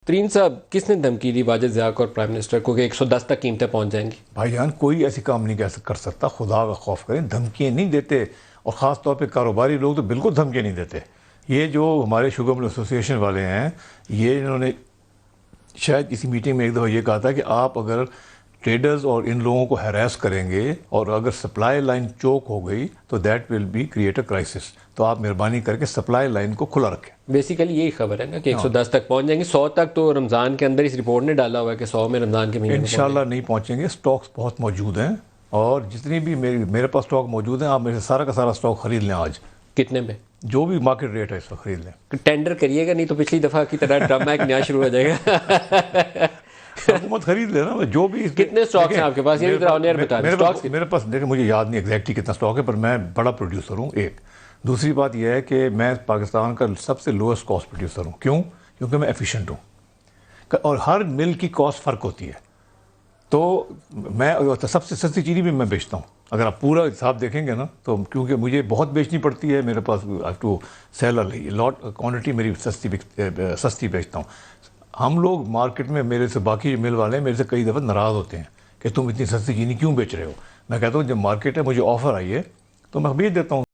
ترین صاحب، کس نے دھمکی دی واجد ضیاء کو اور پرائم منسٹر کو کہ 110 تک قیمتیں پہنچ جائیں گی؟ بھائی جان کوئی ایسی کام نہیں کر سکتا، خدا کا خوف کریں، دھمکیاں نہیں دیتے، اور خاص طور پہ کاروباری لوگ تو بالکل دھمکیاں نہیں دیتے۔ یہ جو ہمارے شوگر مل ایسوسیشن والے ہیں، یہ انہوں نے شاید اسی میٹنگ میں ایک دفعہ یہ کہا تھا کہ آپ اگر ٹریڈرز اور ان لوگوں کو ہیراس کریں گے اور اگر سپلائی لائن چوک ہو گئی تو that will be create a crisis, تو آپ مہربانی کر کے سپلائی لائن کو کھلا رکھیں۔ بیسیکلی یہی خبر ہے نا کہ 110 تک پہنچ جائیں گے، 100 تک تو رمضان کے اندر اس رپورٹ نے ڈالا ہوا ہے کہ 100 میں رمضان کے مہینے میں انشاءاللہ نہیں پہنچیں گے، سٹاکس بہت موجود ہیں، اور جتنی بھی میرے پاس سٹاک موجود ہیں، آپ میرے سے سارا کا سارا سٹاک خرید لیں آج، کتنے میں؟ جو بھی مارکیٹ ریٹ ہے اس وقت خرید لیں۔ ٹینڈر کریے گا، نہیں تو پچھلی دفعہ کی طرح ڈرامہ ایک نیا شروع ہو جائے گا۔ حکومت خرید لینا جو بھی۔ کتنے سٹاکس ہیں آپ کے پاس؟ یہ بھی آن ایئر بتا دیں۔ میرے پاس دیکھیں، مجھے یاد نہیں ایگزیکٹلی کتنا سٹاک ہے، پر میں بڑا پروڈیوسر ہوں ایک۔ دوسری بات یہ ہے کہ میں پاکستان کا سب سے لوئسٹ کاسٹ پروڈیوسر ہوں۔ کیوں؟ کیونکہ میں ایفیشینٹ ہوں، اور ہر مل کی کاسٹ فرق ہوتی ہے، تو میں سب سے سستی چینی بھی میں بیچتا ہوں۔ اگر آپ پورا حساب دیکھیں گے نا تو کیونکہ مجھے بہت بیچنی پڑتی ہے، میرے پاس ٹو سیل لاٹ کوانٹٹی میری سستی بیچتا ہوں۔ ہم لوگ مارکیٹ میں میرے سے باقی مل والے میرے سے کئی دفعہ ناراض ہوتے ہیں کہ تم اتنی سستی چینی کیوں بیچ رہے ہو۔ میں کہتا ہوں جب مارکیٹ ہے، مجھے آفر آئی ہے تو میں بیچ دیتا ہوں۔